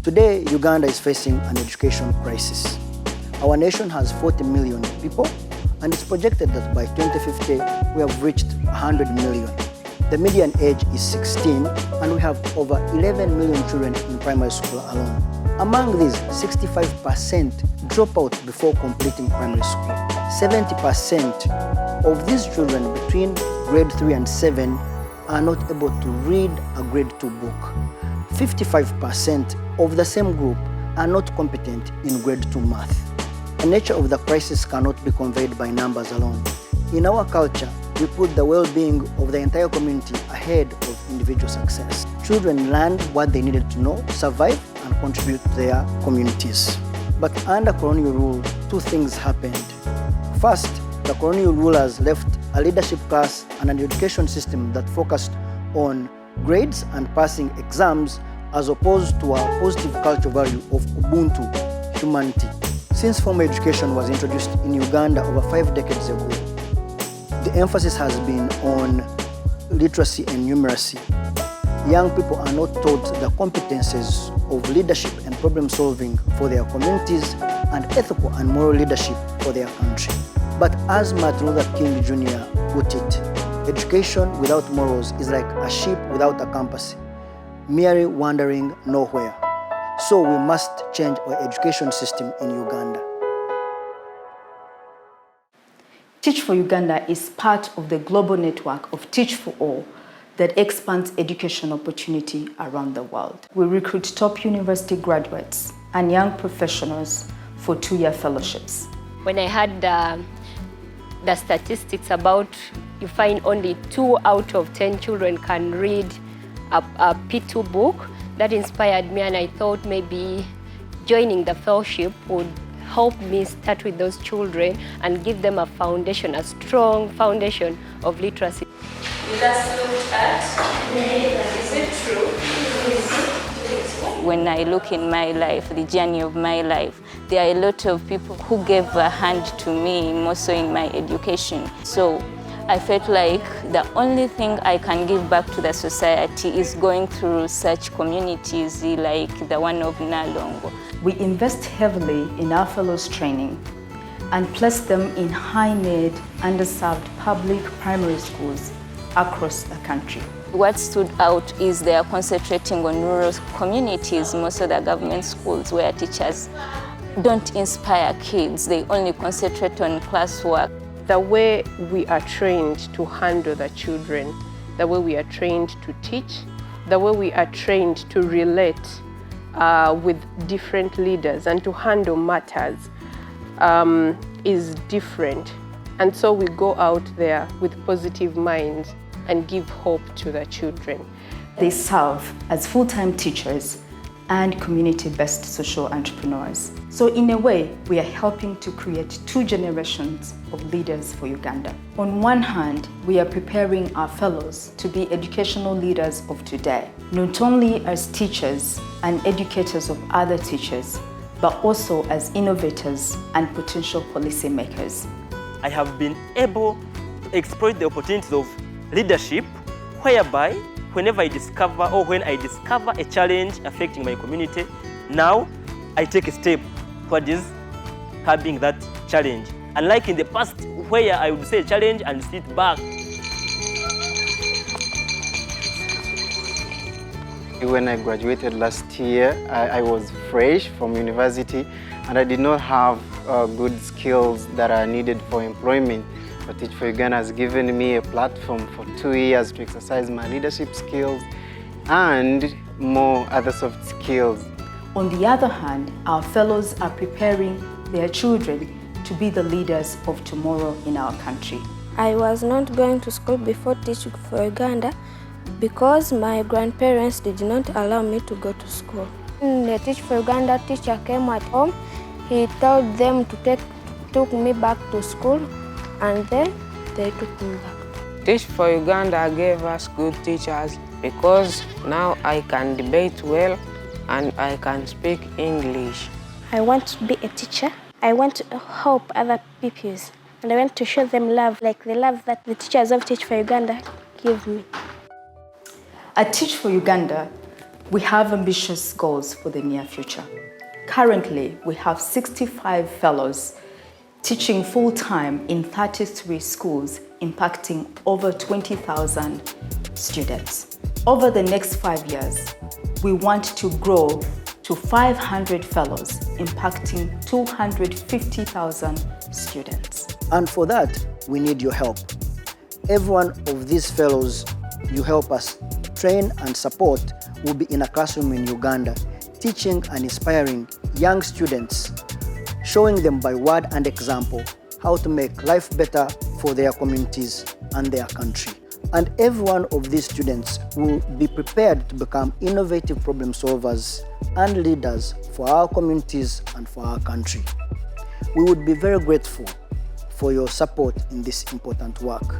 Today, Uganda is facing an education crisis. Our nation has 40 million people, and it's projected that by 2050, we have reached 100 million. The median age is 16, and we have over 11 million children in primary school alone. Among these, 65% drop out before completing primary school. 70% of these children between grade 3 and 7 are not able to read a grade 2 book. 55% of the same group are not competent in grade 2 math. The nature of the crisis cannot be conveyed by numbers alone. In our culture, we put the well-being of the entire community ahead of individual success. Children learned what they needed to know, survive, and contribute to their communities. But under colonial rule, two things happened. First, the colonial rulers left a leadership class and an education system that focused on grades and passing exams as opposed to a positive cultural value of Ubuntu, humanity. Since formal education was introduced in Uganda over 5 decades ago, the emphasis has been on literacy and numeracy. Young people are not taught the competences of leadership and problem solving for their communities and ethical and moral leadership for their country. But as Martin Luther King Jr. put it, education without morals is like a ship without a compass, merely wandering nowhere. So we must change our education system in Uganda. Teach for Uganda is part of the global network of Teach for All that expands education opportunity around the world. We recruit top university graduates and young professionals for 2-year fellowships. When I had the statistics about you find only 2 out of 10 children can read a P2 book, that inspired me, and I thought maybe joining the fellowship would help me start with those children and give them a foundation, a strong foundation of literacy. You just looked at, is it true? When I look in my life, the journey of my life, there are a lot of people who gave a hand to me, more so in my education. So I felt like the only thing I can give back to the society is going through such communities like the one of Nalongo. We invest heavily in our fellows' training and place them in high-need, underserved public primary schools across the country. What stood out is they are concentrating on rural communities, most of the government schools where teachers don't inspire kids, they only concentrate on classwork. The way we are trained to handle the children, the way we are trained to teach, the way we are trained to relate with different leaders and to handle matters is different. And so we go out there with positive minds and give hope to the children. They serve as full-time teachers and community-based social entrepreneurs. So in a way, we are helping to create 2 generations of leaders for Uganda. On one hand, we are preparing our fellows to be educational leaders of today, not only as teachers and educators of other teachers, but also as innovators and potential policymakers. I have been able to exploit the opportunities of leadership, whereby whenever I discover or when I discover a challenge affecting my community, now I take a step towards curbing that challenge. Unlike in the past where I would say a challenge and sit back. When I graduated last year, I was fresh from university and I did not have good skills that are needed for employment. But Teach for Uganda has given me a platform for 2 years to exercise my leadership skills and more other soft skills. On the other hand, our fellows are preparing their children to be the leaders of tomorrow in our country. I was not going to school before Teach for Uganda because my grandparents did not allow me to go to school. When the Teach for Uganda teacher came at home, he told them to took me back to school, and then they took me back. Teach for Uganda gave us good teachers because now I can debate well and I can speak English. I want to be a teacher I want to help other pupils, and I want to show them love, like the love that the teachers of Teach for Uganda give me. At Teach for Uganda, we have ambitious goals for the near future. Currently, we have 65 fellows teaching full-time in 33 schools, impacting over 20,000 students. Over the next 5 years, we want to grow to 500 fellows, impacting 250,000 students. And for that, we need your help. Every one of these fellows you help us train and support will be in a classroom in Uganda, teaching and inspiring young students, showing them by word and example how to make life better for their communities and their country. And every one of these students will be prepared to become innovative problem solvers and leaders for our communities and for our country. We would be very grateful for your support in this important work.